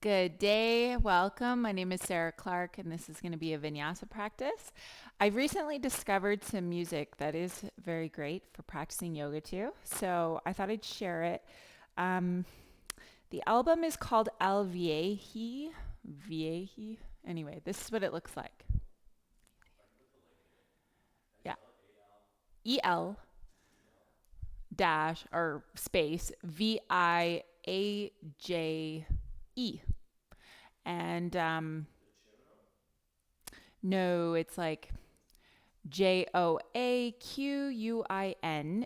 Good day. Welcome. My name is Sarah Clark, and this is going to be a Vinyasa practice. I've recently discovered some music that is very great for practicing yoga too, so I thought I'd share it. Um, the album is called Vieji. Vieji. Anyway, this is what it looks like. Yeah. EL dash or space Viaje. And no, it's like Joaquin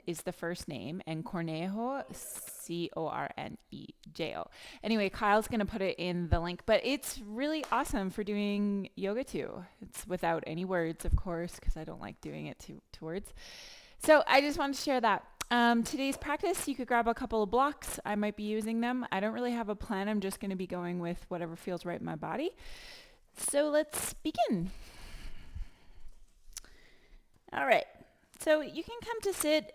is the first name, and Cornejo, Cornejo. Anyway, Kyle's going to put it in the link, but it's really awesome for doing yoga too. It's without any words, of course, because I don't like doing it to words. So I just wanted to share that. Today's practice, you could grab a couple of blocks. I might be using them. I don't really have a plan. I'm just going to be going with whatever feels right in my body. So let's begin. All right. So you can come to sit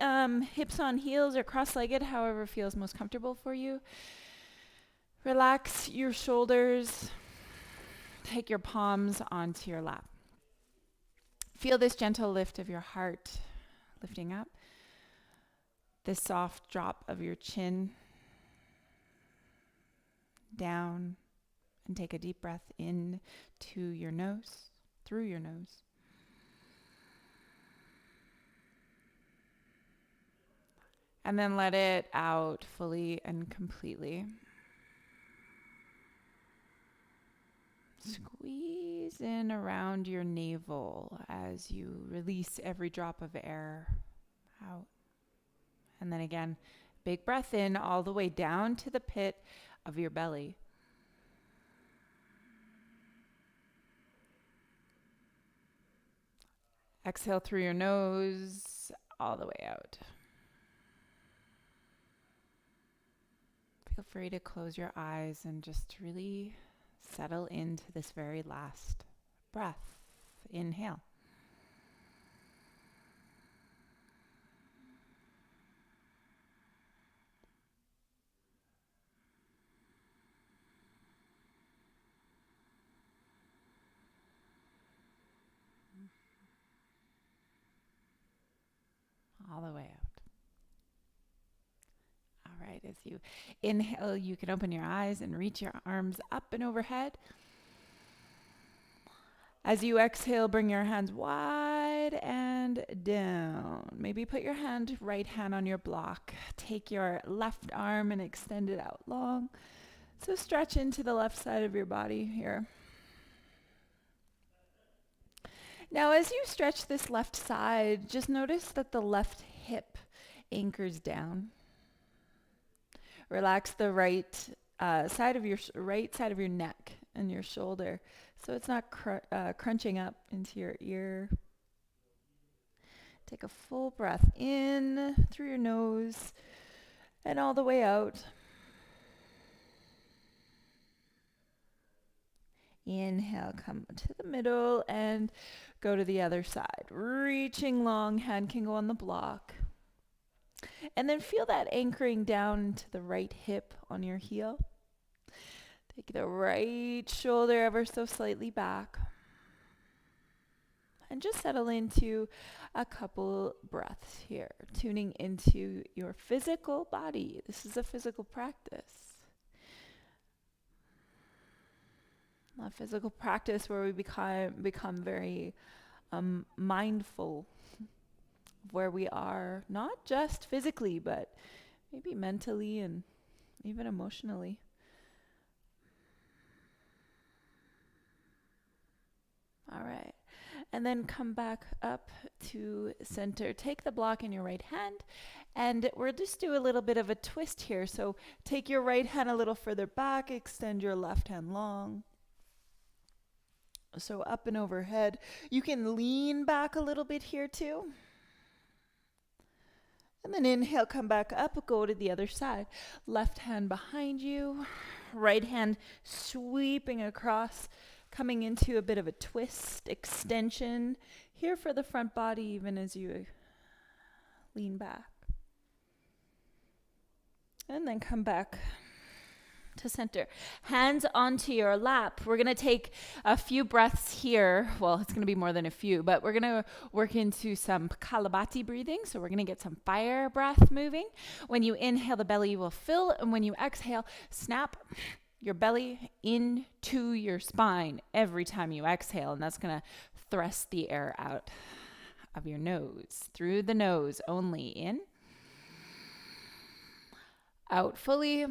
hips on heels or cross-legged, however feels most comfortable for you. Relax your shoulders. Take your palms onto your lap. Feel this gentle lift of your heart lifting up. This soft drop of your chin down, and take a deep breath in to your nose, through your nose. And then let it out fully and completely. Squeeze in around your navel as you release every drop of air out. And then again, big breath in all the way down to the pit of your belly. Exhale through your nose all the way out. Feel free to close your eyes and just really settle into this very last breath. Inhale. All the way out. All right, as you inhale, you can open your eyes and reach your arms up and overhead. As you exhale, bring your hands wide and down. Maybe put your right hand on your block. Take your left arm and extend it out long. So stretch into the left side of your body here. Now, as you stretch this left side, just notice that the left hip anchors down. Relax the right side of your neck and your shoulder, so it's not crunching up into your ear. Take a full breath in through your nose and all the way out. Inhale, come to the middle and go to the other side. Reaching long, hand can go on the block. And then feel that anchoring down to the right hip on your heel. Take the right shoulder ever so slightly back. And just settle into a couple breaths here, tuning into your physical body. This is a physical practice. A physical practice where we become very mindful of where we are, not just physically, but maybe mentally and even emotionally. All right. And then come back up to center. Take the block in your right hand, and we'll just do a little bit of a twist here. So take your right hand a little further back, extend your left hand long. So up and overhead. You can lean back a little bit here too. And then inhale, come back up, go to the other side. Left hand behind you, right hand sweeping across, coming into a bit of a twist, extension here for the front body even as you lean back. And then come back to center. Hands onto your lap. We're going to take a few breaths here. Well, it's going to be more than a few, but we're going to work into some Kapalabhati breathing. So we're going to get some fire breath moving. When you inhale, the belly will fill. And when you exhale, snap your belly into your spine every time you exhale. And that's going to thrust the air out of your nose, through the nose only. In, out fully.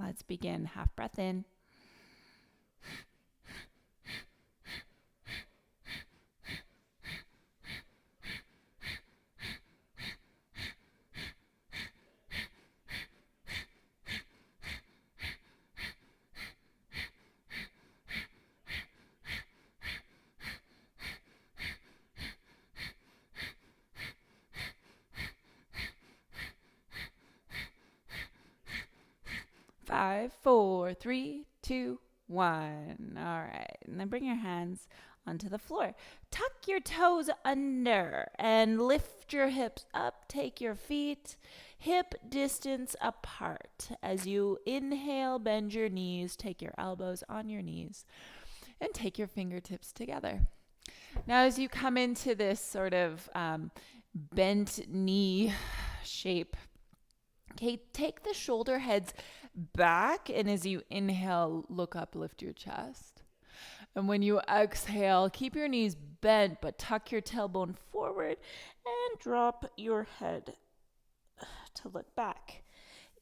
Let's begin. Half breath in. Five, four, three, two, one. All right. And then bring your hands onto the floor. Tuck your toes under and lift your hips up. Take your feet hip distance apart. As you inhale, bend your knees. Take your elbows on your knees and take your fingertips together. Now, as you come into this sort of bent knee shape, okay, take the shoulder heads back, and as you inhale, look up, lift your chest. And when you exhale, keep your knees bent, but tuck your tailbone forward and drop your head to look back.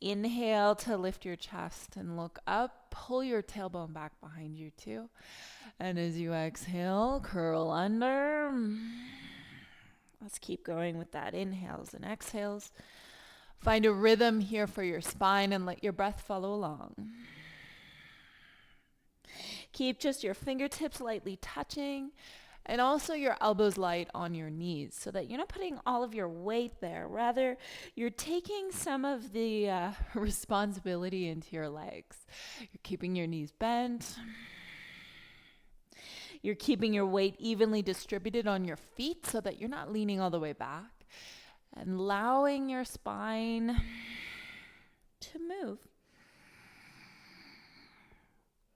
Inhale to lift your chest and look up. Pull your tailbone back behind you too. And as you exhale, curl under. Let's keep going with that. Inhales and exhales. Find a rhythm here for your spine and let your breath follow along. Keep just your fingertips lightly touching and also your elbows light on your knees so that you're not putting all of your weight there. Rather, you're taking some of the responsibility into your legs. You're keeping your knees bent. You're keeping your weight evenly distributed on your feet so that you're not leaning all the way back. And allowing your spine to move.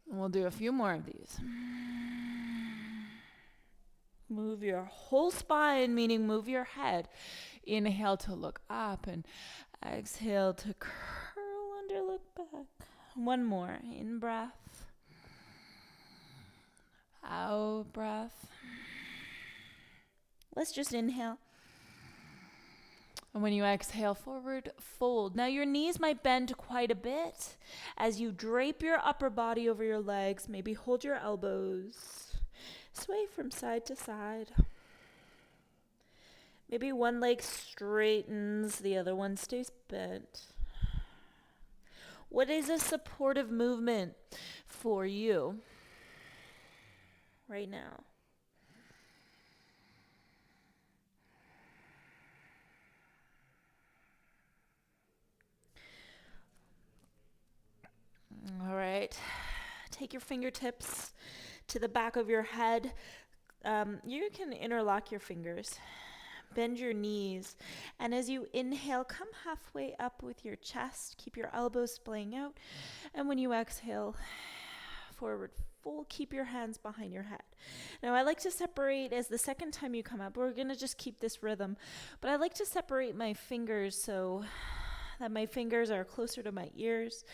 We'll do a few more of these. Move your whole spine, meaning move your head. Inhale to look up and exhale to curl under, look back. One more. In breath. Out breath. Let's just inhale. And when you exhale, forward fold. Now your knees might bend quite a bit as you drape your upper body over your legs. Maybe hold your elbows. Sway from side to side. Maybe one leg straightens, the other one stays bent. What is a supportive movement for you right now? All right, take your fingertips to the back of your head. You can interlock your fingers, bend your knees, and as you inhale, come halfway up with your chest. Keep your elbows splaying out, and when you exhale, forward fold. Keep your hands behind your head. Now, I like to separate as the second time you come up. We're going to just keep this rhythm, but I like to separate my fingers so that my fingers are closer to my ears,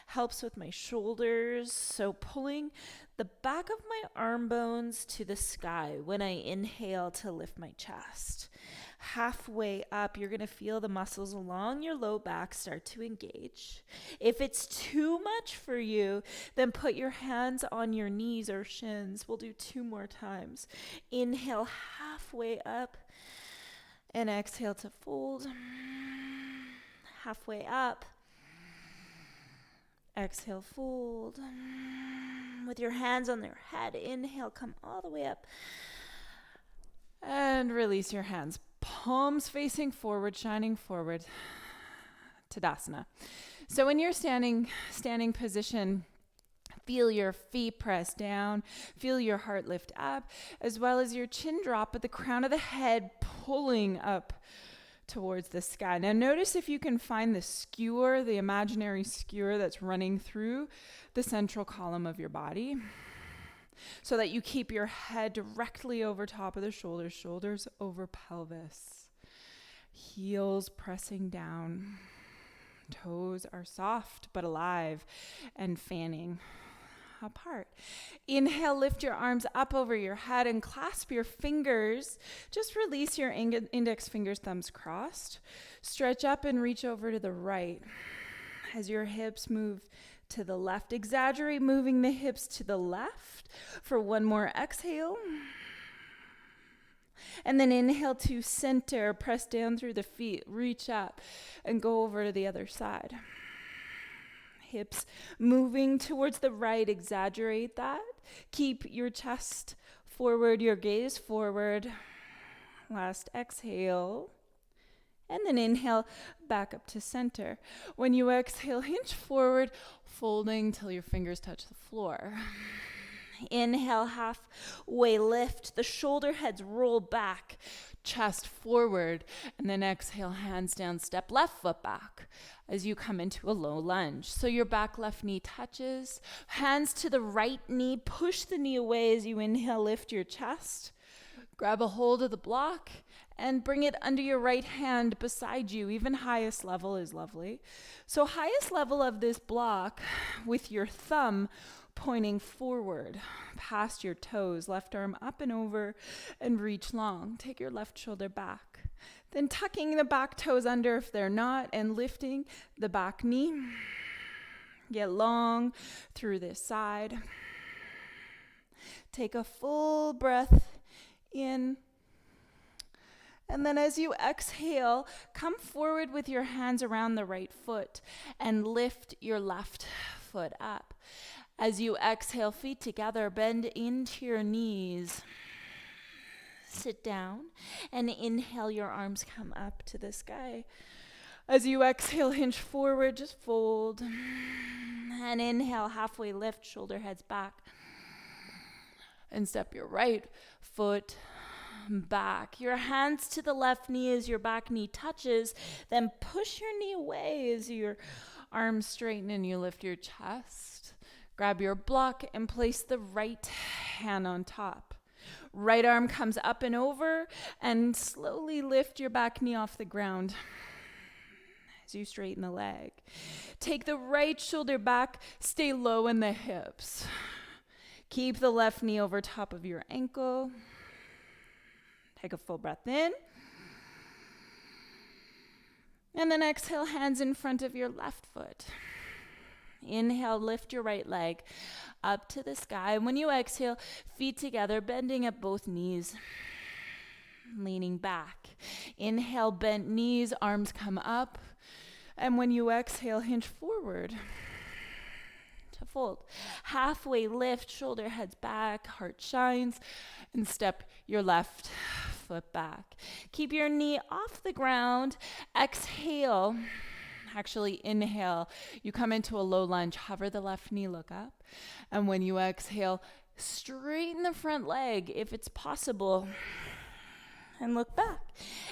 helps with my shoulders. So pulling the back of my arm bones to the sky when I inhale to lift my chest. Halfway up, you're going to feel the muscles along your low back start to engage. If it's too much for you, then put your hands on your knees or shins. We'll do 2 more times. Inhale halfway up and exhale to fold. Halfway up. Exhale, fold. With your hands on their head, inhale, come all the way up. And release your hands. Palms facing forward, shining forward. Tadasana. So when you're standing position, feel your feet press down. Feel your heart lift up, as well as your chin drop, but the crown of the head pulling up towards the sky. Now notice if you can find the skewer, the imaginary skewer that's running through the central column of your body, so that you keep your head directly over top of the shoulders, shoulders over pelvis, heels pressing down, toes are soft but alive and fanning apart. Inhale, lift your arms up over your head and clasp your fingers. Just release your index fingers, thumbs crossed. Stretch up and reach over to the right. As your hips move to the left, exaggerate moving the hips to the left for one more exhale. And then inhale to center, press down through the feet, reach up and go over to the other side. Hips moving towards the right, exaggerate that. Keep your chest forward, your gaze forward. Last exhale. And then inhale back up to center. When you exhale, hinge forward, folding till your fingers touch the floor. Inhale, halfway lift. The shoulder heads roll back, chest forward. And then exhale, hands down, step left foot back as you come into a low lunge. So your back left knee touches. Hands to the right knee. Push the knee away as you inhale, lift your chest. Grab a hold of the block and bring it under your right hand beside you. Even highest level is lovely. So highest level of this block with your thumb pointing forward past your toes, left arm up and over and reach long. Take your left shoulder back. Then tucking the back toes under if they're not and lifting the back knee. Get long through this side. Take a full breath in. And then as you exhale, come forward with your hands around the right foot and lift your left foot up. As you exhale, feet together, bend into your knees. Sit down and inhale, your arms come up to the sky. As you exhale, hinge forward, just fold. And inhale, halfway lift, shoulder heads back. And step your right foot back. Your hands to the left knee as your back knee touches. Then push your knee away as your arms straighten and you lift your chest. Grab your block and place the right hand on top. Right arm comes up and over and slowly lift your back knee off the ground as you straighten the leg. Take the right shoulder back, stay low in the hips. Keep the left knee over top of your ankle. Take a full breath in. And then exhale, hands in front of your left foot. Inhale, lift your right leg up to the sky. And when you exhale, feet together, bending at both knees, leaning back. Inhale, bent knees, arms come up. And when you exhale, hinge forward to fold. Halfway lift, shoulder heads back, heart shines, and step your left foot back. Keep your knee off the ground. Exhale. Actually, inhale. You come into a low lunge. Hover the left knee, look up. And when you exhale, straighten the front leg if it's possible. And look back.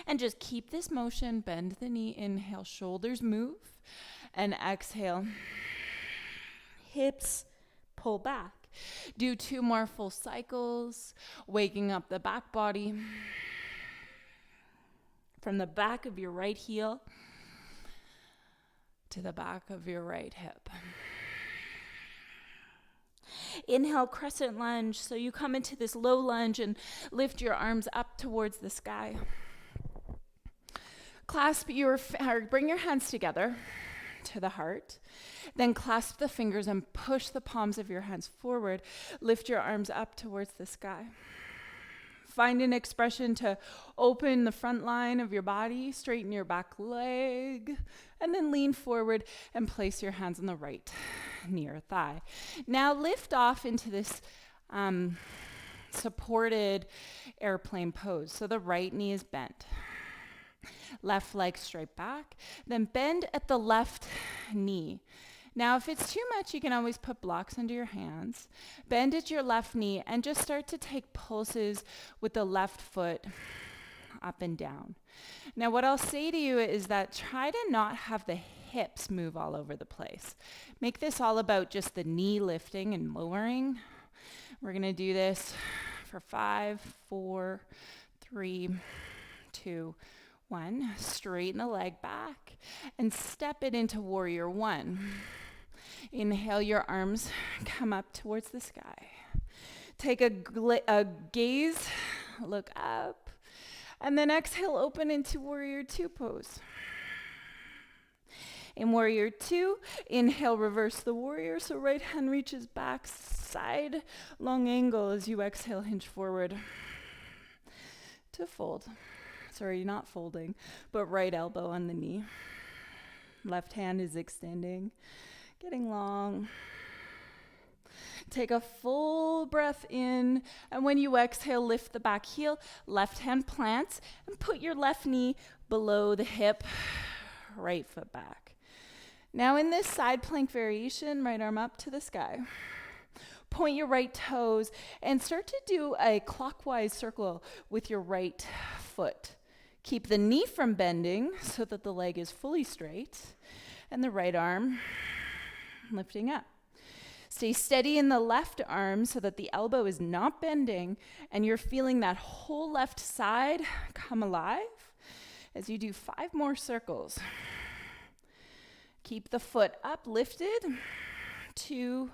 And just keep this motion. Bend the knee. Inhale, shoulders move. And exhale. Hips pull back. Do 2 more full cycles. Waking up the back body. From the back of your right heel to the back of your right hip. Inhale, crescent lunge. So you come into this low lunge and lift your arms up towards the sky. Bring your hands together to the heart. Then clasp the fingers and push the palms of your hands forward. Lift your arms up towards the sky. Find an expression to open the front line of your body, straighten your back leg, and then lean forward and place your hands on the right knee or thigh. Now lift off into this supported airplane pose. So the right knee is bent. Left leg straight back. Then bend at the left knee. Now, if it's too much, you can always put blocks under your hands. Bend at your left knee and just start to take pulses with the left foot up and down. Now, what I'll say to you is that try to not have the hips move all over the place. Make this all about just the knee lifting and lowering. We're going to do this for 5, 4, 3, 2, 1. Straighten the leg back and step it into warrior 1. Inhale, your arms come up towards the sky. Take a gaze, look up, and then exhale, open into warrior 2 pose. In warrior 2, inhale, reverse the warrior, so right hand reaches back, side long angle as you exhale, hinge forward to fold. Sorry, not folding, but right elbow on the knee. Left hand is extending, getting long. Take a full breath in, and when you exhale, lift the back heel, left hand plants, and put your left knee below the hip, right foot back. Now in this side plank variation, right arm up to the sky. Point your right toes and start to do a clockwise circle with your right foot. Keep the knee from bending so that the leg is fully straight, and the right arm lifting up. Stay steady in the left arm so that the elbow is not bending and you're feeling that whole left side come alive as you do 5 more circles. Keep the foot up, lifted, 2,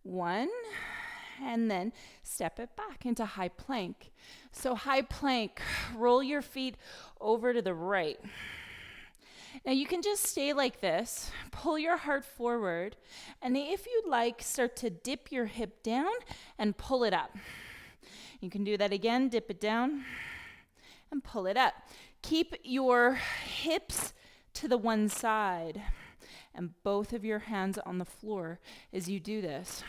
1, and then step it back into high plank. So high plank, roll your feet over to the right. Now you can just stay like this, pull your heart forward, and if you'd like, start to dip your hip down and pull it up. You can do that again, dip it down and pull it up. Keep your hips to the one side and both of your hands on the floor as you do this.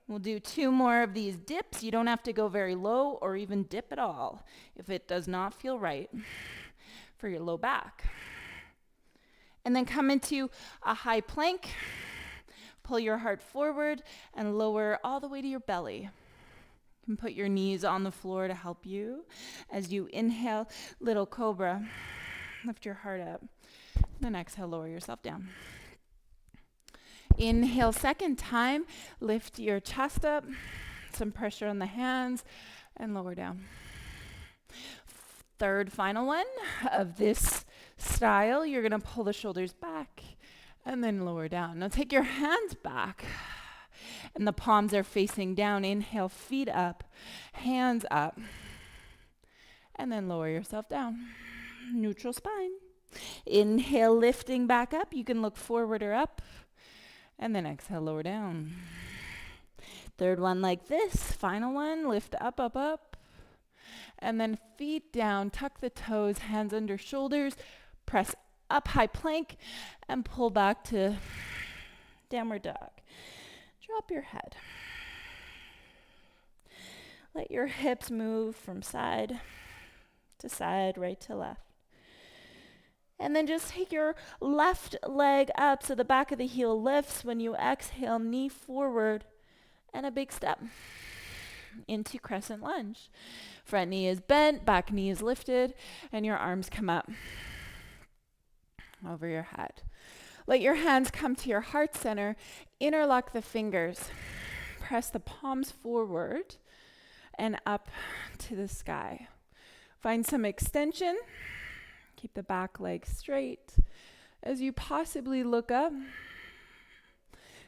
We'll do 2 more of these dips. You don't have to go very low or even dip at all if it does not feel right for your low back. And then come into a high plank. Pull your heart forward and lower all the way to your belly. You can put your knees on the floor to help you. As you inhale, little cobra, lift your heart up. Then exhale, lower yourself down. Inhale, second time, lift your chest up, some pressure on the hands, and lower down. Third, final one of this style, you're going to pull the shoulders back and then lower down. Now take your hands back and the palms are facing down. Inhale, feet up, hands up, and then lower yourself down. Neutral spine. Inhale, lifting back up. You can look forward or up. And then exhale, lower down. Third one like this. Final one, lift up, up, up. And then feet down, tuck the toes, hands under shoulders, press up, high plank, and pull back to downward dog. Drop your head. Let your hips move from side to side, right to left. And then just take your left leg up so the back of the heel lifts. When you exhale, knee forward and a big step into crescent lunge. Front knee is bent, back knee is lifted, and your arms come up over your head. Let your hands come to your heart center. Interlock the fingers. Press the palms forward and up to the sky. Find some extension. Keep the back leg straight as you possibly look up.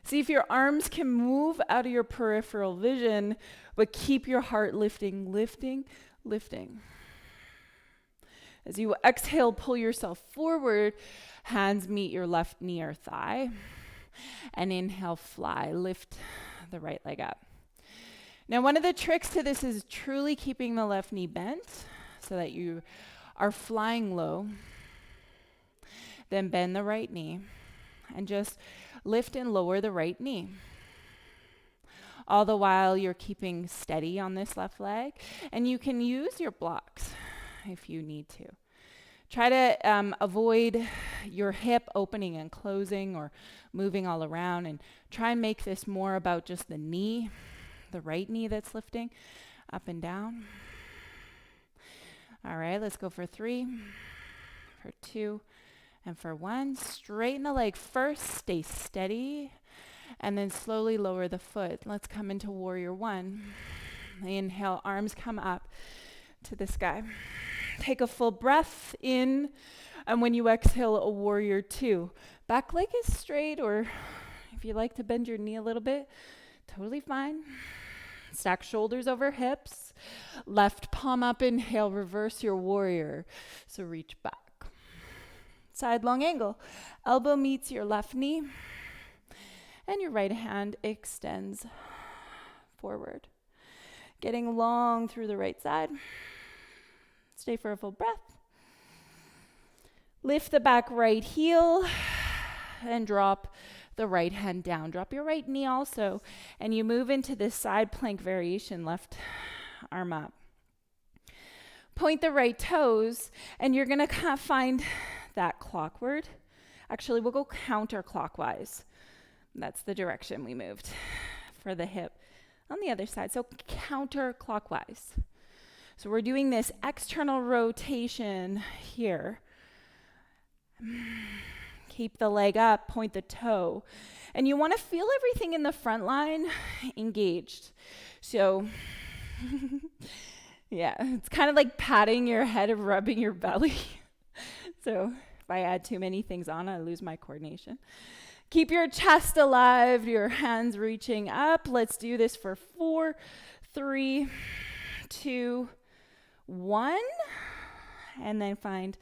See if your arms can move out of your peripheral vision, but keep your heart lifting, lifting, lifting. As you exhale, pull yourself forward. Hands meet your left knee or thigh. And inhale, fly. Lift the right leg up. Now, one of the tricks to this is truly keeping the left knee bent so that you are flying low. Then bend the right knee and just lift and lower the right knee. All the while you're keeping steady on this left leg, and you can use your blocks if you need to. Try to avoid your hip opening and closing or moving all around, and try and make this more about just the knee, the right knee that's lifting up and down. All right, let's go for 3, for 2, and for 1. Straighten the leg first, stay steady, and then slowly lower the foot. Let's come into warrior 1. Inhale, arms come up to the sky. Take a full breath in, and when you exhale, a warrior 2. Back leg is straight, or if you like to bend your knee a little bit, totally fine. Stack shoulders over hips. Left palm up, inhale, reverse your warrior. So reach back. Side long angle. Elbow meets your left knee, and your right hand extends forward. Getting long through the right side. Stay for a full breath. Lift the back right heel and drop the right hand down. Drop your right knee also, and you move into this side plank variation, left arm up. Point the right toes, and you're going to find that clockward. Actually, we'll go counterclockwise. That's the direction we moved for the hip on the other side. So counterclockwise. So we're doing this external rotation here. Keep the leg up, point the toe. And you want to feel everything in the front line engaged. So, yeah, it's kind of like patting your head and rubbing your belly. So if I add too many things on, I lose my coordination. Keep your chest alive, your hands reaching up. Let's do this for 4, 3, 2, 1. And then find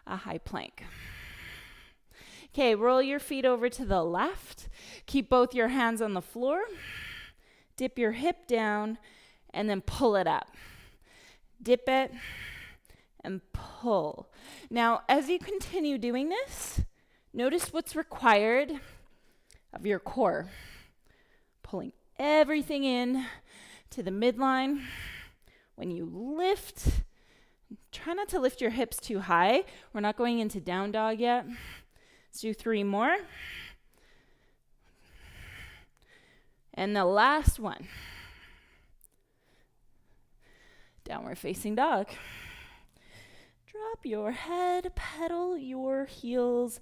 a high plank. Okay, roll your feet over to the left. Keep both your hands on the floor. Dip your hip down and then pull it up. Dip it and pull. Now, as you continue doing this, notice what's required of your core. Pulling everything in to the midline. When you lift, try not to lift your hips too high. We're not going into down dog yet. Let's do 3 more. And the last one. Downward facing dog. Drop your head, pedal your heels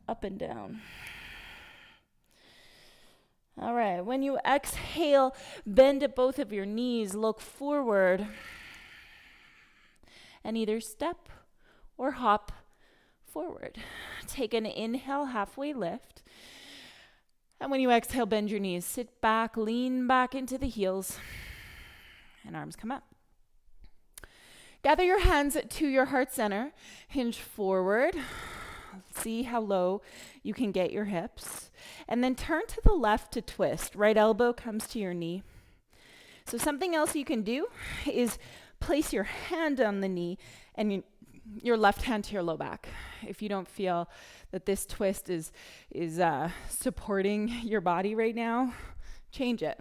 up and down. All right, when you exhale, bend at both of your knees, look forward, and either step or hop forward. Take an inhale, halfway lift. And when you exhale, bend your knees. Sit back, lean back into the heels, and arms come up. Gather your hands to your heart center. Hinge forward. See how low you can get your hips. And then turn to the left to twist. Right elbow comes to your knee. So something else you can do is place your hand on the knee and your left hand to your low back. If you don't feel that this twist is supporting your body right now, change it.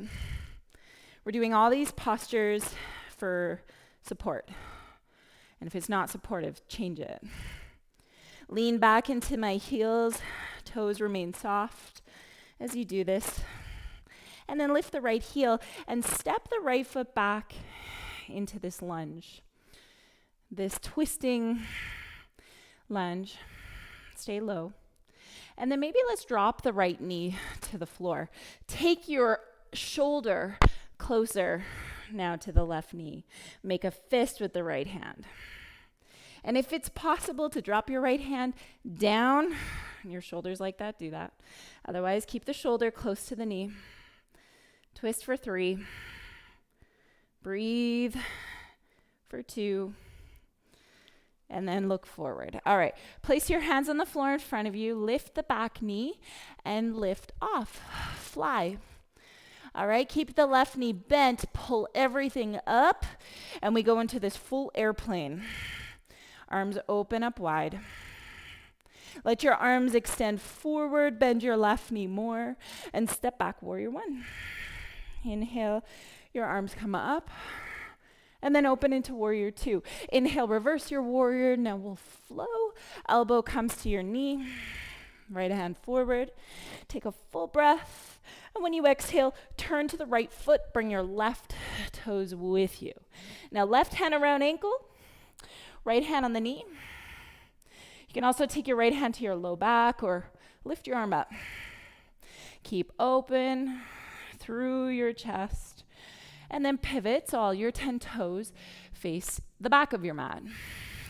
We're doing all these postures for support. And if it's not supportive, change it. Lean back into my heels. Toes remain soft as you do this. And then lift the right heel and step the right foot back into this lunge. This twisting lunge. Stay low. And then maybe let's drop the right knee to the floor. Take your shoulder closer now to the left knee. Make a fist with the right hand. And if it's possible to drop your right hand down, and your shoulders like that, do that. Otherwise, keep the shoulder close to the knee. Twist for 3. Breathe for 2. And then look forward. All right, place your hands on the floor in front of you. Lift the back knee and lift off. Fly. All right, keep the left knee bent. Pull everything up. And we go into this full airplane. Arms open up wide. Let your arms extend forward. Bend your left knee more. And step back, warrior 1. Inhale, your arms come up. And then open into warrior 2. Inhale, reverse your warrior. Now we'll flow. Elbow comes to your knee. Right hand forward. Take a full breath. And when you exhale, turn to the right foot. Bring your left toes with you. Now left hand around ankle. Right hand on the knee. You can also take your right hand to your low back or lift your arm up. Keep open through your chest. And then pivot, so all your 10 toes face the back of your mat.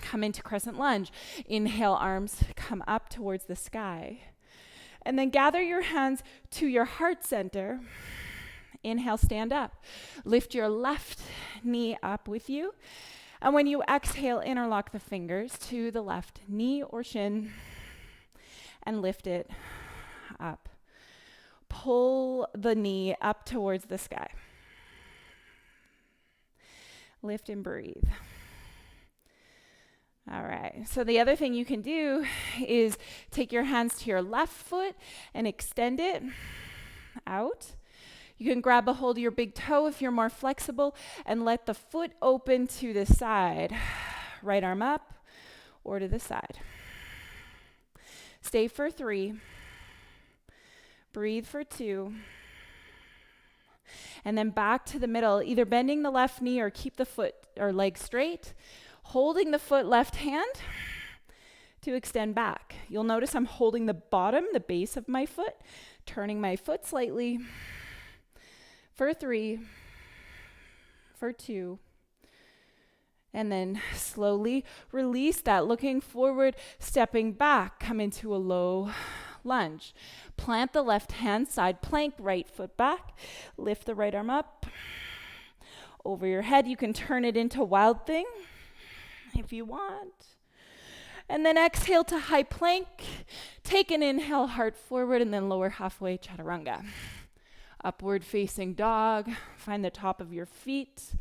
Come into crescent lunge. Inhale, arms come up towards the sky. And then gather your hands to your heart center. Inhale, stand up. Lift your left knee up with you. And when you exhale, interlock the fingers to the left knee or shin and lift it up. Pull the knee up towards the sky. Lift and breathe. All right, so the other thing you can do is take your hands to your left foot and extend it out. You can grab a hold of your big toe if you're more flexible and let the foot open to the side. Right arm up or to the side. Stay for 3. Breathe for 2. And then back to the middle, either bending the left knee or keep the foot or leg straight, holding the foot left hand to extend back. You'll notice I'm holding the bottom, the base of my foot, turning my foot slightly for 3, for 2, and then slowly release that, looking forward, stepping back, come into a low lunge. Plant the left hand, side plank, right foot back. Lift the right arm up over your head. You can turn it into wild thing if you want. And then exhale to high plank. Take an inhale, heart forward, and then lower halfway, chaturanga. Upward facing dog. Find the top of your feet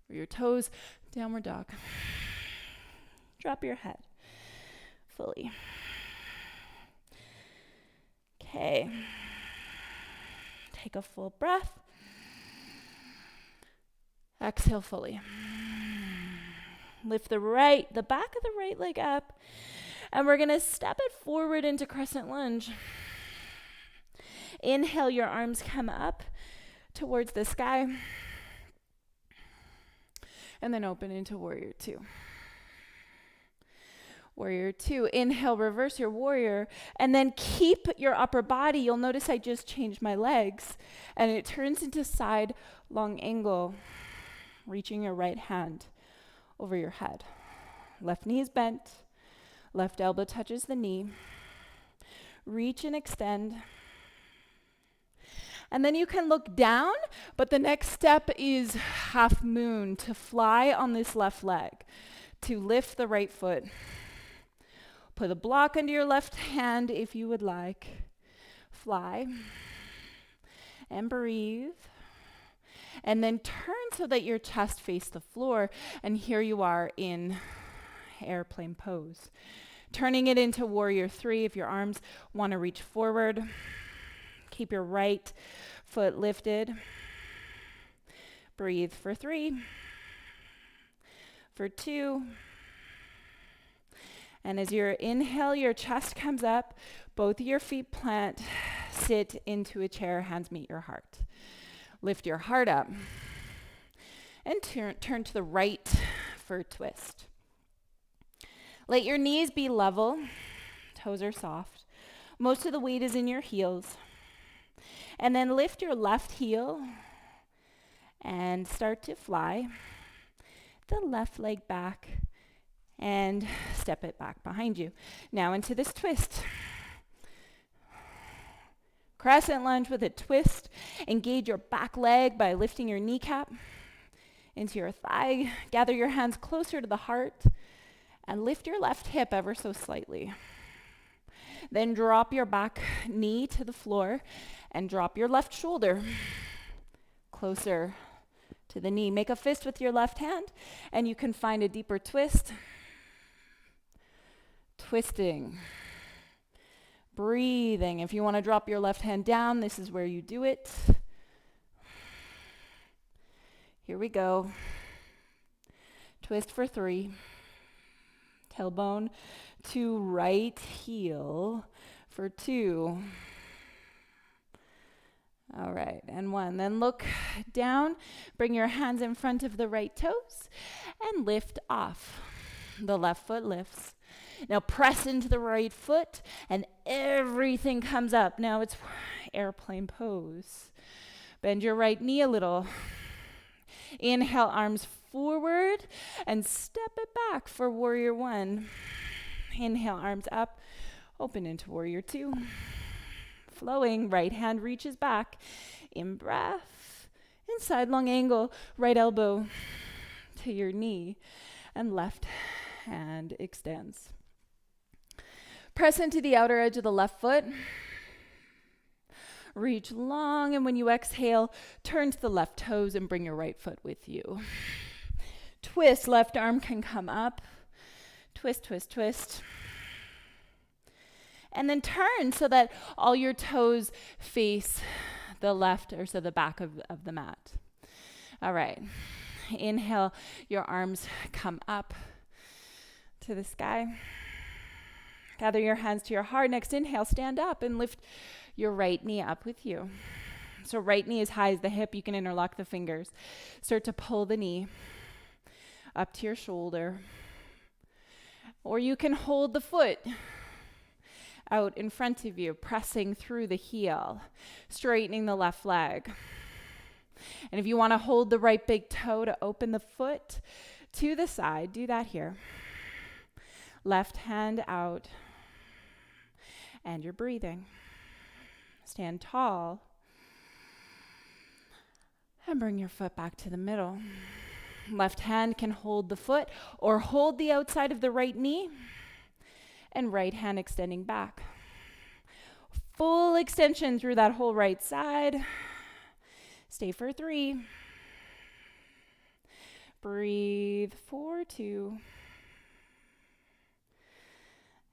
or your toes. Downward dog. Drop your head fully. Okay. Take a full breath. Exhale fully. Lift the back of the right leg up, and we're going to step it forward into crescent lunge. Inhale, your arms come up towards the sky, and then open into warrior 2. Warrior 2. Inhale, reverse your warrior, and then keep your upper body. You'll notice I just changed my legs, and it turns into side long angle, reaching your right hand over your head. Left knee is bent. Left elbow touches the knee. Reach and extend. And then you can look down, but the next step is half moon, to fly on this left leg, to lift the right foot. Put a block under your left hand if you would like. Fly and breathe. And then turn so that your chest faces the floor. And here you are in airplane pose. Turning it into warrior 3 if your arms want to reach forward. Keep your right foot lifted. Breathe for 3, for 2. And as you inhale, your chest comes up, both of your feet plant, sit into a chair, hands meet your heart. Lift your heart up and turn to the right for a twist. Let your knees be level, toes are soft. Most of the weight is in your heels. And then lift your left heel and start to fly the left leg back and step it back behind you. Now into this twist. Crescent lunge with a twist. Engage your back leg by lifting your kneecap into your thigh. Gather your hands closer to the heart and lift your left hip ever so slightly. Then drop your back knee to the floor and drop your left shoulder closer to the knee. Make a fist with your left hand, and you can find a deeper twist. Twisting. Breathing. If you want to drop your left hand down, this is where you do it. Here we go. Twist for 3. Tailbone to right heel for 2. All right, and one. Then look down, bring your hands in front of the right toes, and lift off. The left foot lifts. Now press into the right foot, and everything comes up. Now it's airplane pose. Bend your right knee a little. Inhale, arms forward, and step it back for warrior one. Inhale, arms up, open into warrior two. Flowing, right hand reaches back. In breath, inside long angle, right elbow to your knee, and left hand extends. Press into the outer edge of the left foot. Reach long, and when you exhale, turn to the left toes and bring your right foot with you. Twist, left arm can come up. Twist, twist, twist. And then turn so that all your toes face the left, or so the back of the mat. All right. Inhale, your arms come up to the sky. Gather your hands to your heart. Next inhale, stand up and lift your right knee up with you. So right knee as high as the hip. You can interlock the fingers. Start to pull the knee up to your shoulder. Or you can hold the foot out in front of you, pressing through the heel, straightening the left leg. And if you want to hold the right big toe to open the foot to the side, do that here. Left hand out, and you're breathing. Stand tall, and bring your foot back to the middle. Left hand can hold the foot or hold the outside of the right knee, and right hand extending back. Full extension through that whole right side. Stay for 3. Breathe for 2.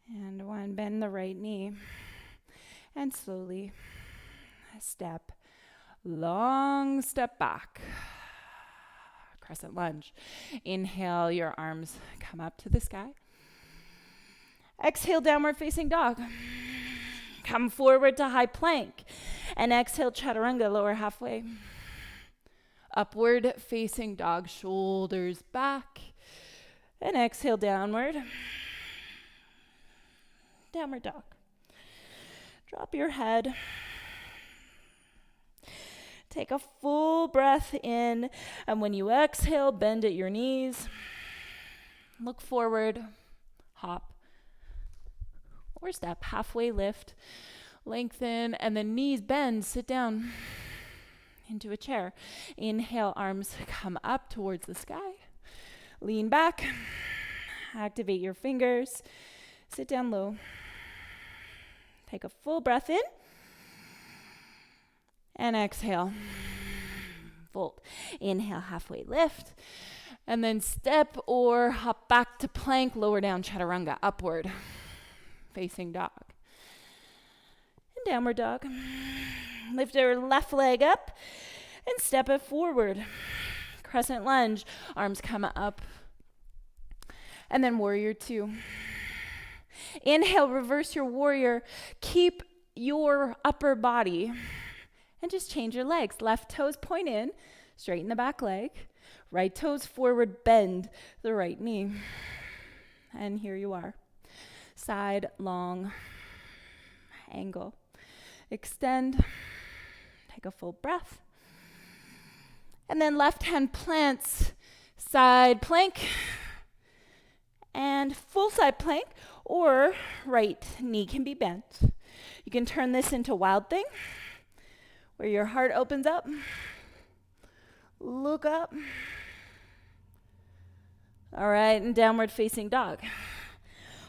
And 1. Bend the right knee. And slowly step. Long step back. Crescent lunge. Inhale, your arms come up to the sky. Exhale, downward facing dog. Come forward to high plank. And exhale, chaturanga, lower halfway. Upward facing dog, shoulders back. And exhale, downward. Downward dog. Drop your head. Take a full breath in. And when you exhale, bend at your knees. Look forward. Hop. Or step, halfway lift, lengthen, and then knees bend, sit down into a chair. Inhale, arms come up towards the sky. Lean back, activate your fingers, sit down low. Take a full breath in, and exhale, fold. Inhale, halfway lift, and then step or hop back to plank, lower down, chaturanga, upward. Facing dog. And downward dog. Lift your left leg up and step it forward. Crescent lunge. Arms come up. And then warrior 2. Inhale, reverse your warrior. Keep your upper body. And just change your legs. Left toes point in. Straighten the back leg. Right toes forward. Bend the right knee. And here you are. Side, long, angle. Extend. Take a full breath. And then left hand plants, side plank, and full side plank, or right knee can be bent. You can turn this into wild thing, where your heart opens up, look up. All right, and downward facing dog.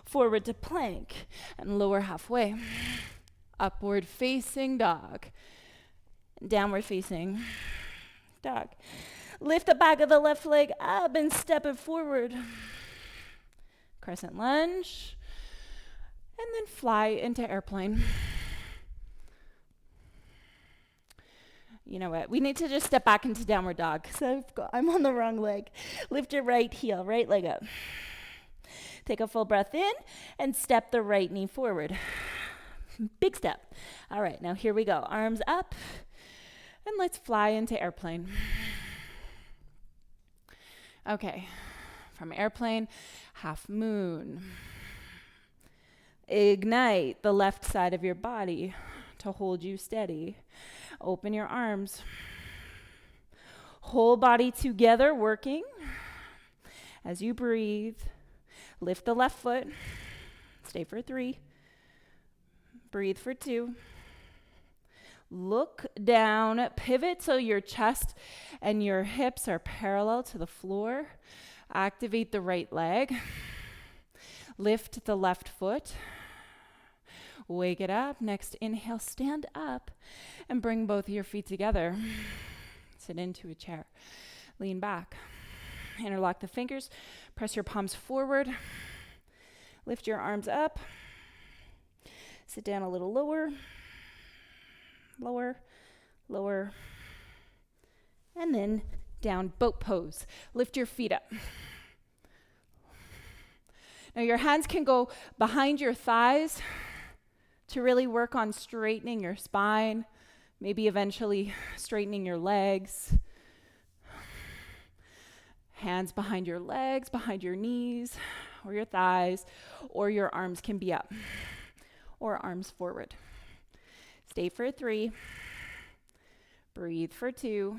Forward to plank and lower halfway. Upward facing dog. Downward facing dog. Lift the back of the left leg up and step it forward. Crescent lunge. And then fly into airplane. You know what? We need to just step back into downward dog because I'm on the wrong leg. Lift your right heel, right leg up. Take a full breath in and step the right knee forward. Big step. All right, now here we go. Arms up, And let's fly into airplane. Okay, from airplane, half moon. Ignite the left side of your body to hold you steady. Open your arms. Whole body together working. As you breathe, lift the left foot. Stay for 3. Breathe for 2. Look down, pivot so your chest and your hips are parallel to the floor. Activate the right leg. Lift the left foot. Wake it up. Next inhale, stand up and bring both of your feet together. Sit into a chair. Lean back. Interlock the fingers. Press your palms forward. Lift your arms up. Sit down a little lower. Lower, lower. And then down boat pose. Lift your feet up. Now your hands can go behind your thighs to really work on straightening your spine, maybe eventually straightening your legs. Hands behind your legs, behind your knees, or your thighs, or your arms can be up, or arms forward. Stay for 3. Breathe for 2.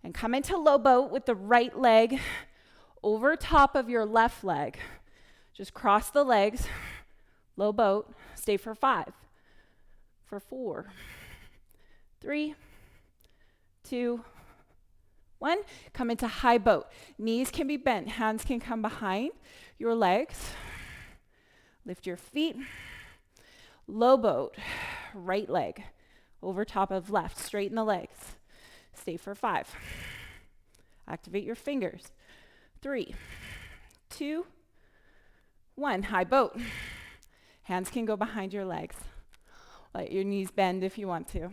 And come into low boat with the right leg over top of your left leg. Just cross the legs, low boat. Stay for 5, for 4, 3, 2, 1. Come into high boat. Knees can be bent. Hands can come behind your legs. Lift your feet. Low boat. Right leg over top of left. Straighten the legs. Stay for 5. Activate your fingers. 3, 2, 1. High boat. Hands can go behind your legs. Let your knees bend if you want to.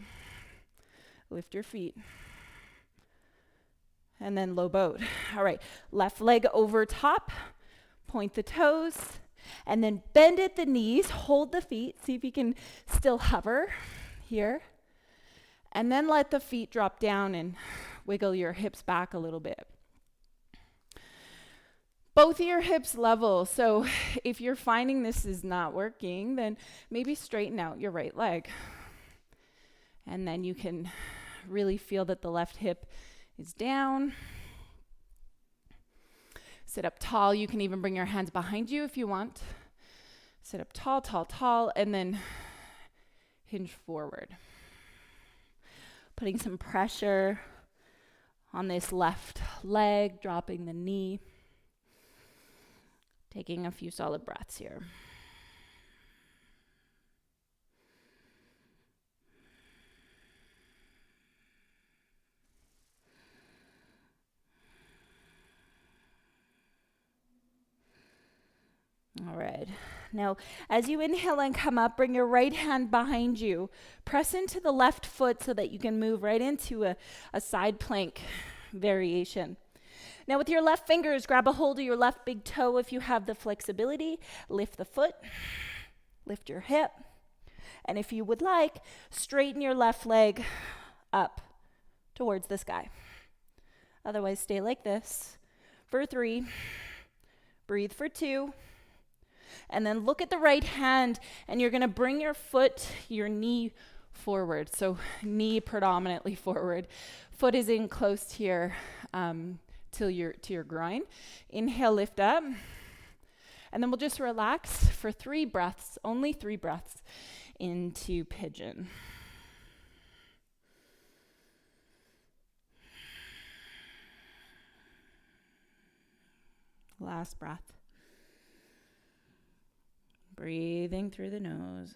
Lift your feet. And then low boat. All right. Left leg over top. Point the toes. And then bend at the knees. Hold the feet. See if you can still hover here. And then let the feet drop down and wiggle your hips back a little bit. Both of your hips level. So if you're finding this is not working, then maybe straighten out your right leg. And then you can really feel that the left hip is down. Sit up tall. You can even bring your hands behind you if you want. Sit up tall, tall, tall, and then hinge forward. Putting some pressure on this left leg, dropping the knee. Taking a few solid breaths here. All right. Now, as you inhale and come up, bring your right hand behind you. Press into the left foot so that you can move right into a side plank variation. Now, with your left fingers, grab a hold of your left big toe if you have the flexibility. Lift the foot. Lift your hip. And if you would like, straighten your left leg up towards the sky. Otherwise, stay like this for 3. Breathe for 2. And then look at the right hand, and you're going to bring your foot, your knee forward. So knee predominantly forward. Foot is in close to your groin. Inhale, lift up. And then we'll just relax for 3 breaths, only 3 breaths into pigeon. Last breath. Breathing through the nose.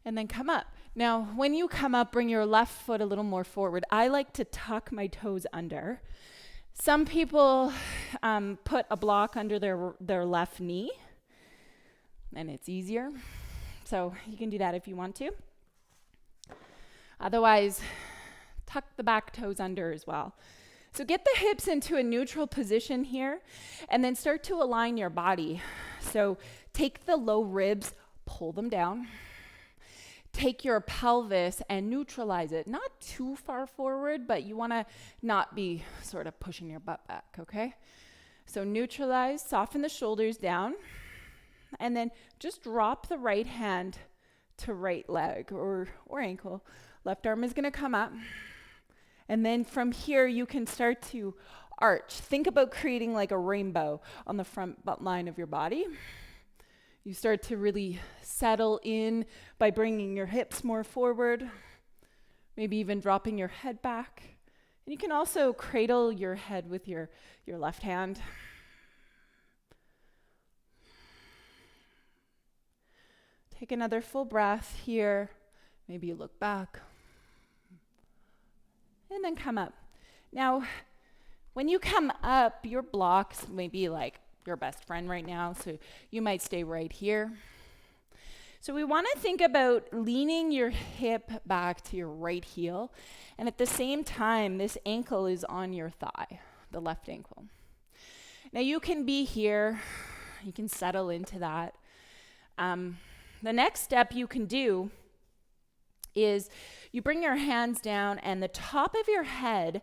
And then come up. Now, when you come up, bring your left foot a little more forward. I like to tuck my toes under. Some people put a block under their left knee, and it's easier. So you can do that if you want to. Otherwise, tuck the back toes under as well. So get the hips into a neutral position here, and then start to align your body. So take the low ribs, pull them down. Take your pelvis and neutralize it. Not too far forward, but you want to not be sort of pushing your butt back, okay? So neutralize, soften the shoulders down, and then just drop the right hand to right leg or ankle. Left arm is going to come up. And then from here, you can start to arch. Think about creating like a rainbow on the front butt line of your body. You start to really settle in by bringing your hips more forward, maybe even dropping your head back. And you can also cradle your head with your left hand. Take another full breath here. Maybe you look back. And then come up. Now, when you come up, your blocks may be like your best friend right now, so you might stay right here. So we want to think about leaning your hip back to your right heel, and at the same time, this ankle is on your thigh, the left ankle. Now you can be here, you can settle into that. The next step you can do is you bring your hands down and the top of your head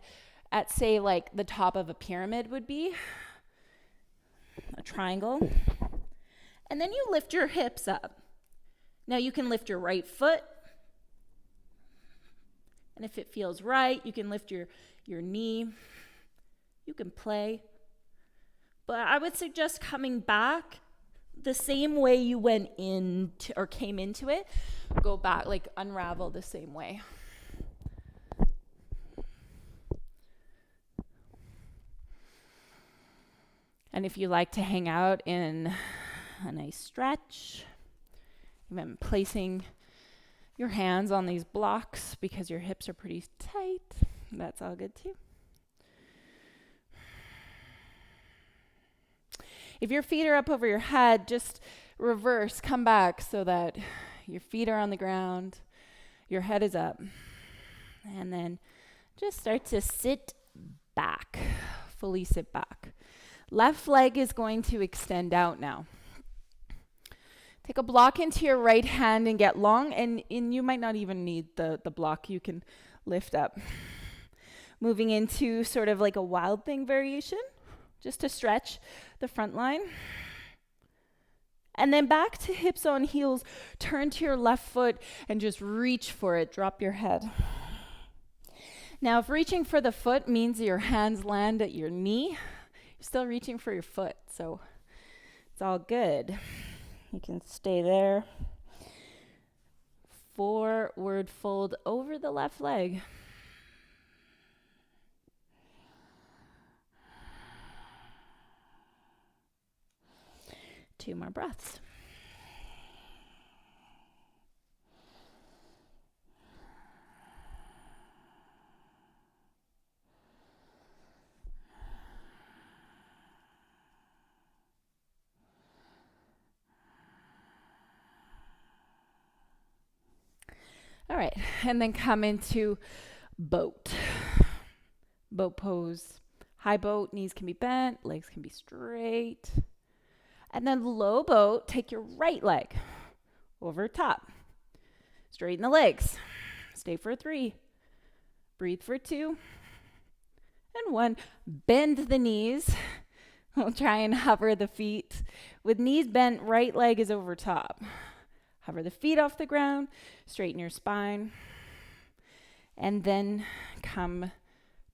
at, say, like the top of a pyramid would be a triangle. And then you lift your hips up. Now you can lift your right foot. And if it feels right, you can lift your knee. You can play. But I would suggest coming back the same way you went into or came into it. Go back, like unravel the same way. And if you like to hang out in a nice stretch, even placing your hands on these blocks because your hips are pretty tight, that's all good too. If your feet are up over your head, just reverse, come back so that your feet are on the ground, your head is up. And then just start to sit back, fully sit back. Left leg is going to extend out now. Take a block into your right hand and get long, and you might not even need the block. You can lift up. Moving into sort of like a wild thing variation, just to stretch the front line. And then back to hips on heels. Turn to your left foot and just reach for it. Drop your head. Now, if reaching for the foot means your hands land at your knee, you're still reaching for your foot, so it's all good. You can stay there. Forward fold over the left leg. Two more breaths. All right, and then come into boat. Boat pose. High boat, knees can be bent, legs can be straight. And then low boat, take your right leg over top. Straighten the legs. Stay for 3. Breathe for 2. And 1. Bend the knees. We'll try and hover the feet. With knees bent, right leg is over top. Hover the feet off the ground. Straighten your spine. And then come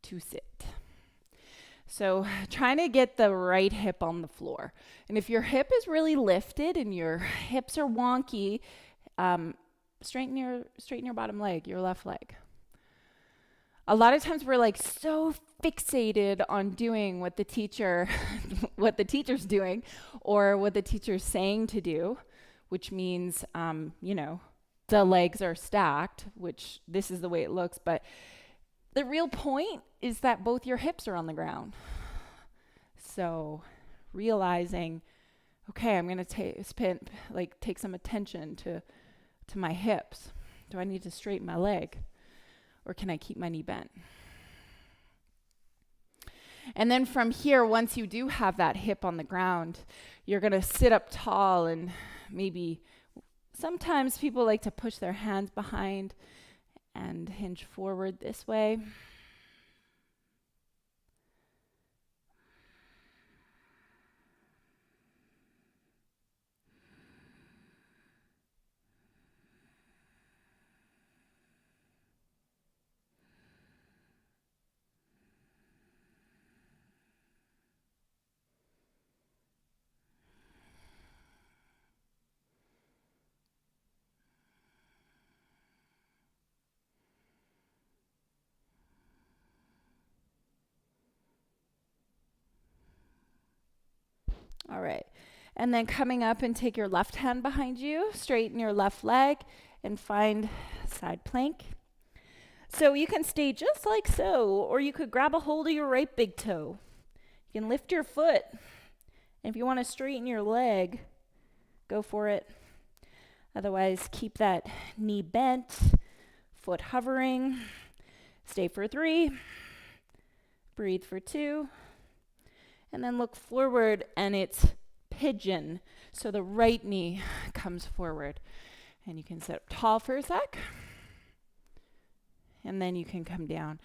to sit. So trying to get the right hip on the floor. And if your hip is really lifted and your hips are wonky, straighten your bottom leg, your left leg. A lot of times we're like so fixated on doing what the teacher's doing or what the teacher's saying to do, which means, the legs are stacked, which this is the way it looks, but the real point is that both your hips are on the ground. So realizing, okay, I'm going to take some attention to my hips. Do I need to straighten my leg? Or can I keep my knee bent? And then from here, once you do have that hip on the ground, you're going to sit up tall and maybe Sometimes people like to push their hands behind and hinge forward this way. All right. And then coming up and take your left hand behind you, straighten your left leg and find side plank. So you can stay just like so, or you could grab a hold of your right big toe. You can lift your foot. And if you want to straighten your leg, go for it. Otherwise, keep that knee bent, foot hovering. Stay for 3. Breathe for 2. And then look forward, and it's pigeon. So the right knee comes forward. And you can sit up tall for a sec. And then you can come down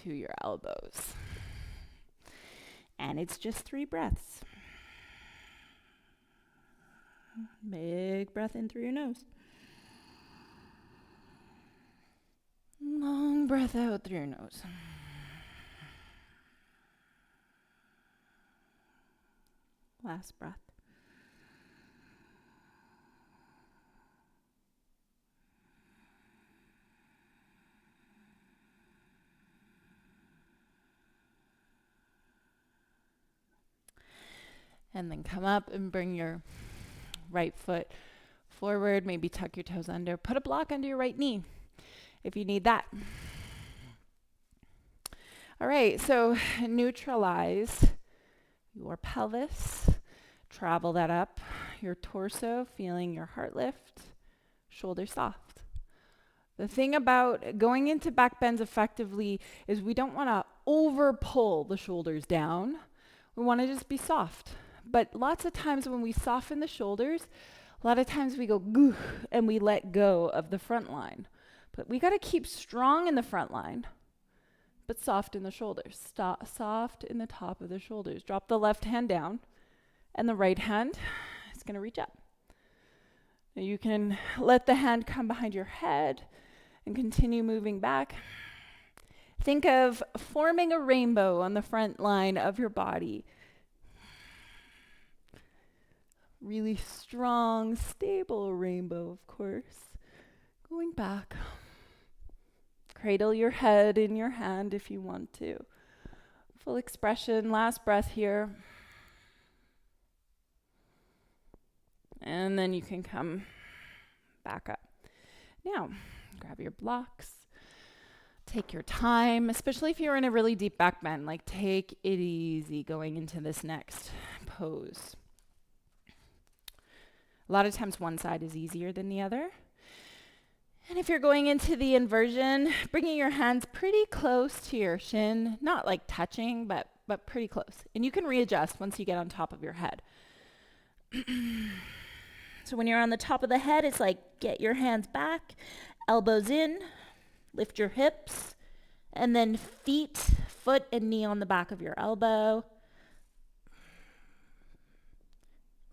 to your elbows. And it's just 3 breaths. Big breath in through your nose. Long breath out through your nose. Last breath. And then come up and bring your right foot forward. Maybe tuck your toes under. Put a block under your right knee if you need that. All right, so neutralize your pelvis. Travel that up your torso, feeling your heart lift, shoulders soft. The thing about going into back bends effectively is we don't want to over pull the shoulders down. We want to just be soft. But lots of times when we soften the shoulders, a lot of times we go goo and we let go of the front line. But we got to keep strong in the front line, but soft in the shoulders. Soft in the top of the shoulders. Drop the left hand down, and the right hand is going to reach up. Now you can let the hand come behind your head and continue moving back. Think of forming a rainbow on the front line of your body. Really strong, stable rainbow, of course. Going back. Cradle your head in your hand if you want to. Full expression. Last breath here. And then you can come back up. Now, grab your blocks. Take your time, especially if you're in a really deep back bend. Like, take it easy going into this next pose. A lot of times one side is easier than the other. And if you're going into the inversion, bringing your hands pretty close to your shin, not like touching, but pretty close. And you can readjust once you get on top of your head. So when you're on the top of the head, it's like get your hands back, elbows in, lift your hips, and then feet, foot, and knee on the back of your elbow.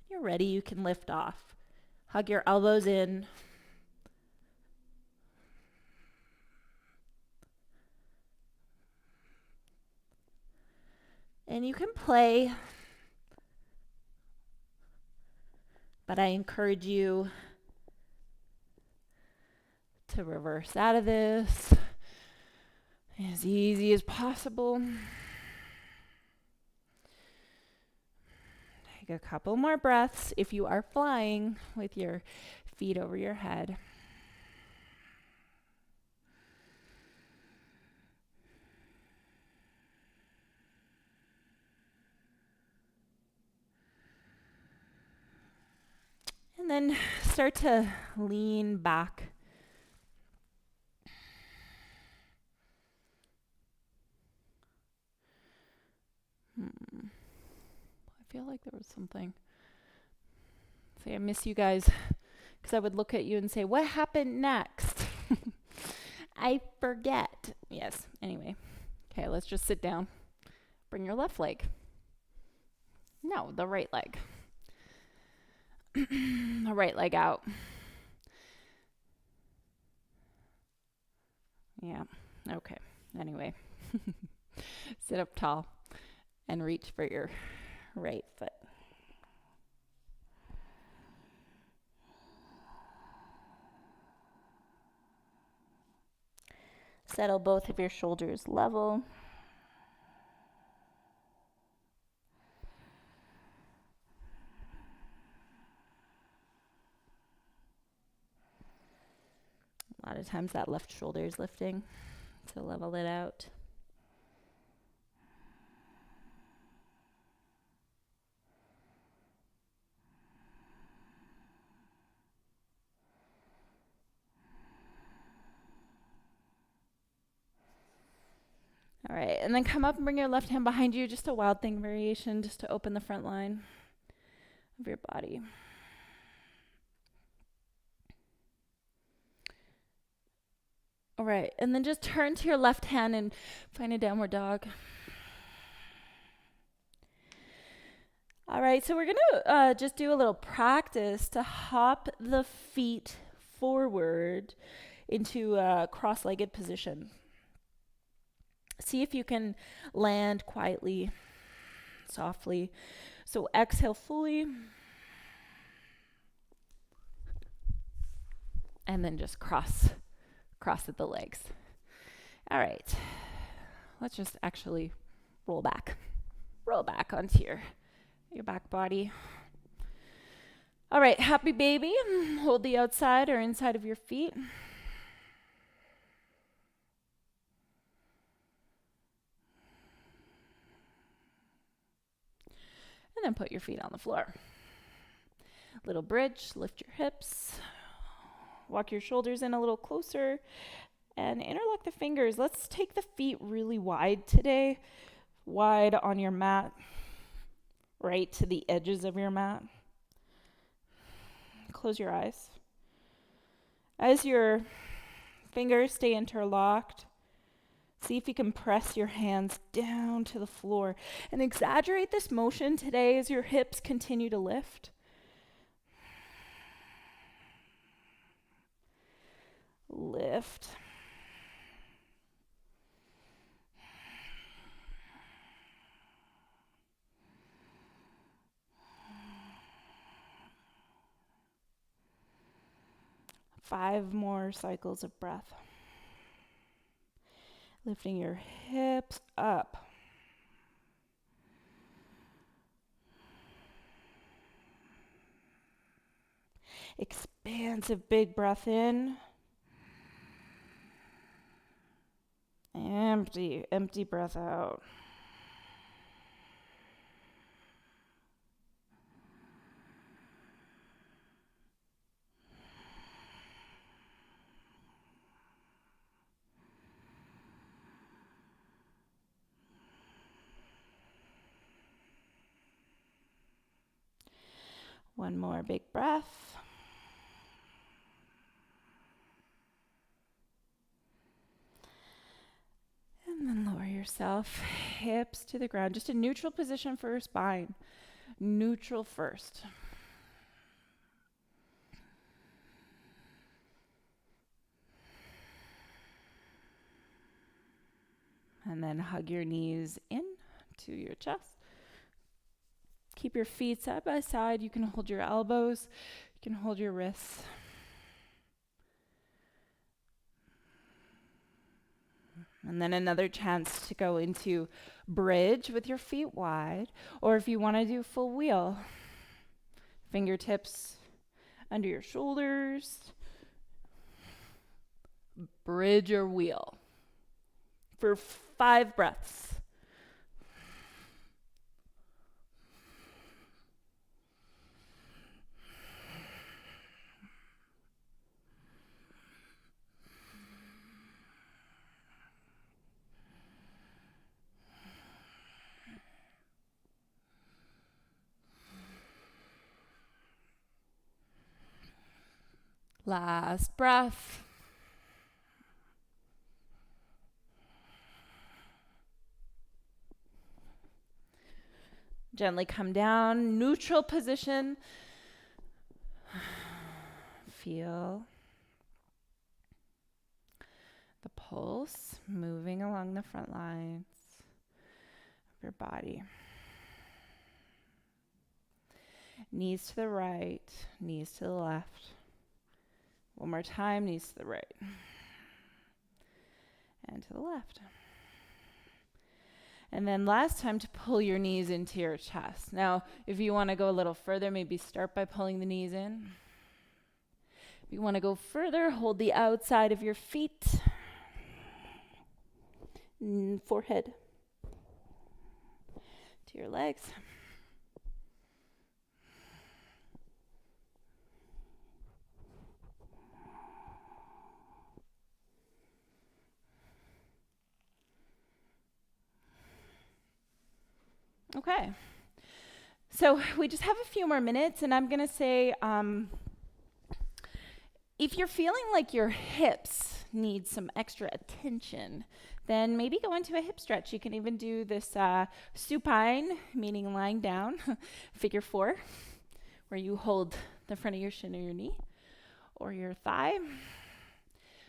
When you're ready, you can lift off. Hug your elbows in. And you can play, but I encourage you to reverse out of this as easy as possible. Take a couple more breaths if you are flying with your feet over your head. And then start to lean back. I feel like there was something. Say, I miss you guys Because I would look at you and say, what happened next? I forget. Yes, anyway. Okay, let's just sit down. Bring your left leg. No, the right leg. The right leg out. Yeah, okay. Anyway, sit up tall and reach for your right foot. Settle both of your shoulders level. A lot of times that left shoulder is lifting, so level it out. All right, and then come up and bring your left hand behind you, just a wild thing variation, just to open the front line of your body. All right, and then just turn to your left hand and find a downward dog. All right, so we're gonna just do a little practice to hop the feet forward into a cross-legged position. See if you can land quietly, softly. So exhale fully. And then just cross at the legs. All right. Let's just actually roll back. Roll back onto your back body. All right, happy baby. Hold the outside or inside of your feet. And then put your feet on the floor. Little bridge, lift your hips. Walk your shoulders in a little closer and interlock the fingers. Let's take the feet really wide today. Wide on your mat, right to the edges of your mat. Close your eyes. As your fingers stay interlocked, see if you can press your hands down to the floor and exaggerate this motion today as your hips continue to lift. Lift. Five more cycles of breath. Lifting your hips up. Expansive big breath in. Empty breath out. One more big breath. And then lower yourself, hips to the ground. Just a neutral position for your spine. Neutral first. And then hug your knees in to your chest. Keep your feet side by side. You can hold your elbows. You can hold your wrists. And then another chance to go into bridge with your feet wide. Or if you want to do full wheel, fingertips under your shoulders. Bridge or wheel. For 5 breaths. Last breath. Gently come down, neutral position. Feel the pulse moving along the front lines of your body. Knees to the right, knees to the left. One more time, knees to the right and to the left. And then last time to pull your knees into your chest. Now, if you want to go a little further, maybe start by pulling the knees in. If you want to go further, hold the outside of your feet. Forehead to your legs. Okay. So we just have a few more minutes, and I'm going to say, if you're feeling like your hips need some extra attention, then maybe go into a hip stretch. You can even do this supine, meaning lying down, figure 4, where you hold the front of your shin or your knee or your thigh.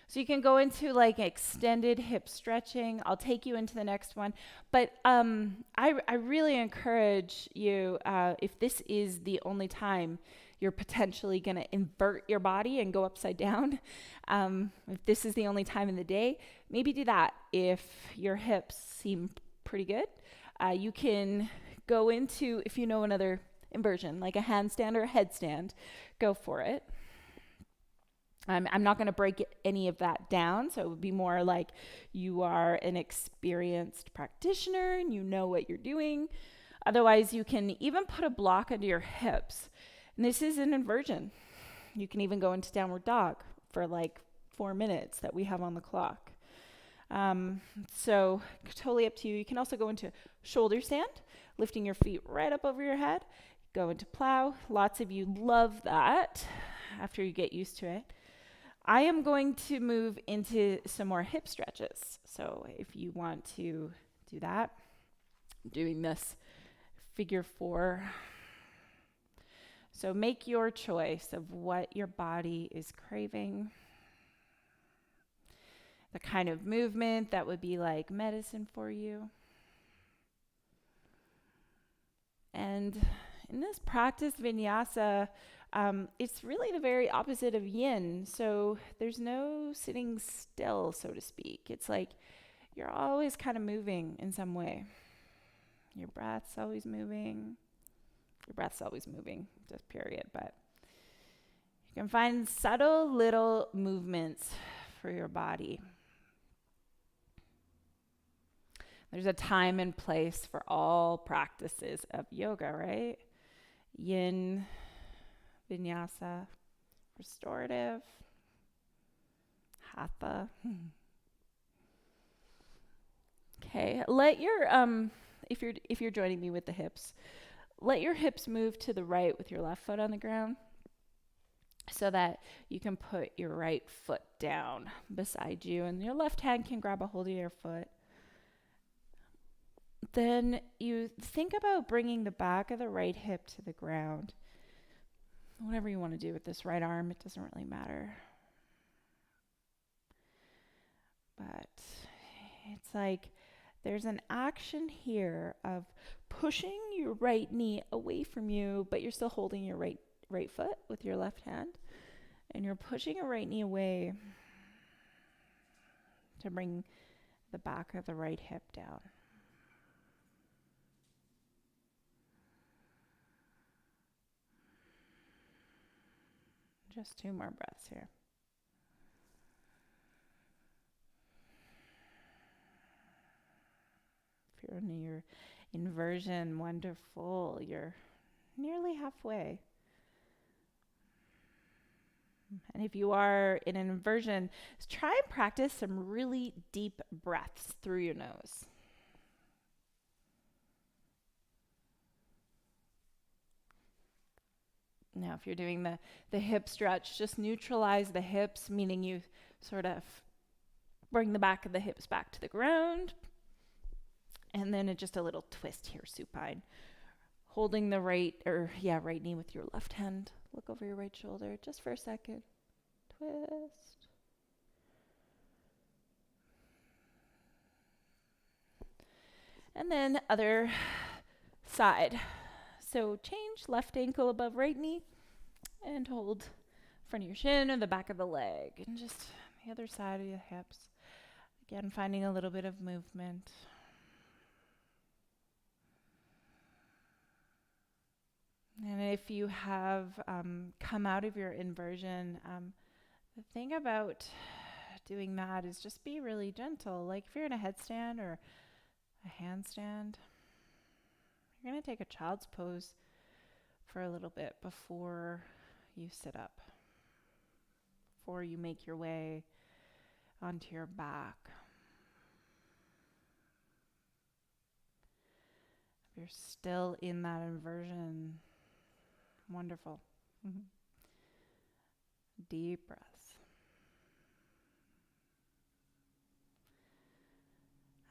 So you can go into like extended hip stretching. I'll take you into the next one. But I really encourage you, if this is the only time you're potentially going to invert your body and go upside down, if this is the only time in the day, maybe do that. If your hips seem pretty good, you can go into, if you know another inversion, like a handstand or a headstand, go for it. I'm not going to break any of that down, so it would be more like you are an experienced practitioner and you know what you're doing. Otherwise, you can even put a block under your hips. And this is an inversion. You can even go into downward dog for like 4 minutes that we have on the clock. So totally up to you. You can also go into shoulder stand, lifting your feet right up over your head. Go into plow. Lots of you love that after you get used to it. I am going to move into some more hip stretches. So if you want to do that, I'm doing this figure 4. So make your choice of what your body is craving. The kind of movement that would be like medicine for you. And in this practice, Vinyasa, it's really the very opposite of yin. So there's no sitting still, so to speak. It's like you're always kind of moving in some way. Your breath's always moving. Your breath's always moving, just period. But you can find subtle little movements for your body. There's a time and place for all practices of yoga, right? Yin, Vinyasa, restorative, hatha. Okay, let your if you're joining me with the hips, let your hips move to the right with your left foot on the ground so that you can put your right foot down beside you and your left hand can grab a hold of your foot. Then you think about bringing the back of the right hip to the ground. Whatever you want to do with this right arm, it doesn't really matter. But it's like there's an action here of pushing your right knee away from you, but you're still holding your right foot with your left hand. And you're pushing your right knee away to bring the back of the right hip down. Just 2 more breaths here. If you're in your inversion, wonderful. You're nearly halfway. And if you are in an inversion, try and practice some really deep breaths through your nose. Now, if you're doing the hip stretch, just neutralize the hips, meaning you sort of bring the back of the hips back to the ground. And then just a little twist here, supine. Holding the right knee with your left hand. Look over your right shoulder just for a second. Twist. And then other side. So change left ankle above right knee and hold front of your shin or the back of the leg. And just the other side of your hips. Again, finding a little bit of movement. And if you have come out of your inversion, the thing about doing that is just be really gentle. Like if you're in a headstand or a handstand, you're going to take a child's pose for a little bit before you sit up, before you make your way onto your back. If you're still in that inversion, wonderful. Mm-hmm. Deep breaths.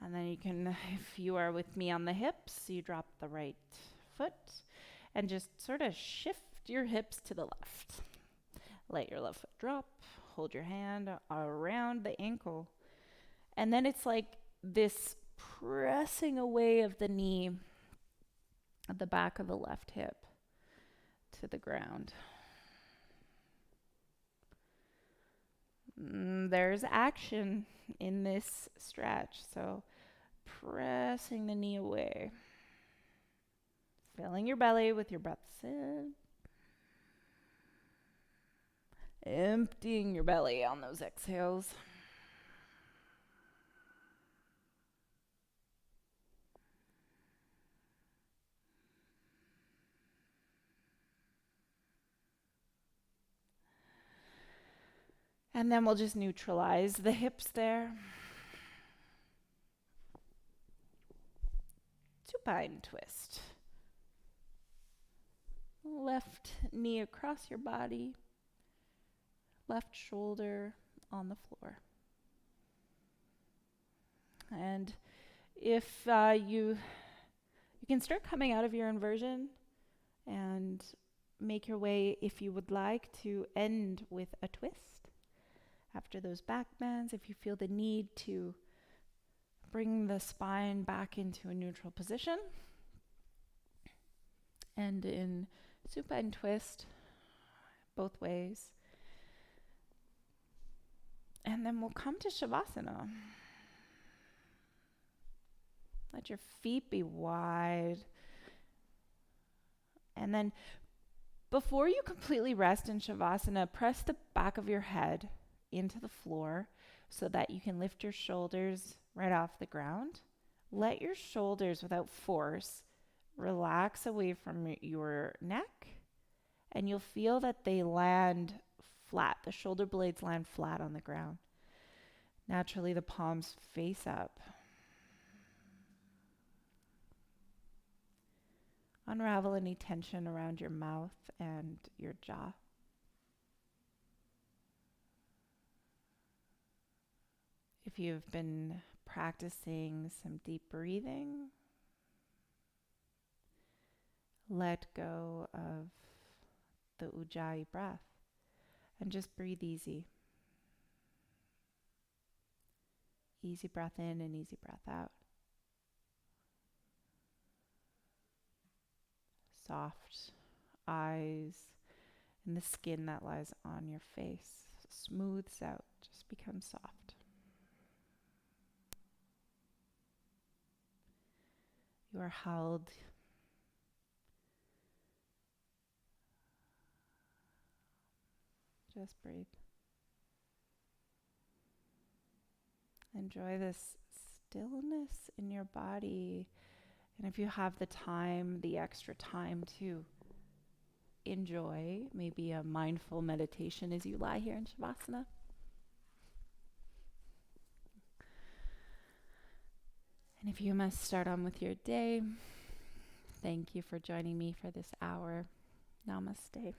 And then you can, if you are with me on the hips, you drop the right foot and just sort of shift your hips to the left. Let your left foot drop. Hold your hand around the ankle. And then it's like this pressing away of the knee at the back of the left hip to the ground. There's action in this stretch, so pressing the knee away. Filling your belly with your breaths in. Emptying your belly on those exhales. And then we'll just neutralize the hips there. Supine twist. Left knee across your body. Left shoulder on the floor. And if you can start coming out of your inversion and make your way, if you would like, to end with a twist. After those back bends, if you feel the need to bring the spine back into a neutral position. And in supine twist, both ways. And then we'll come to Shavasana. Let your feet be wide. And then before you completely rest in Shavasana, press the back of your head into the floor so that you can lift your shoulders right off the ground. Let your shoulders, without force, relax away from your neck, and you'll feel that they land flat. The shoulder blades land flat on the ground. Naturally, the palms face up. Unravel any tension around your mouth and your jaw. If you've been practicing some deep breathing, let go of the Ujjayi breath and just breathe easy. Easy breath in and easy breath out. Soft eyes and the skin that lies on your face smooths out, just becomes soft. You are held. Just breathe. Enjoy this stillness in your body. And if you have the time, the extra time to enjoy maybe a mindful meditation as you lie here in Shavasana. And if you must start on with your day, thank you for joining me for this hour. Namaste.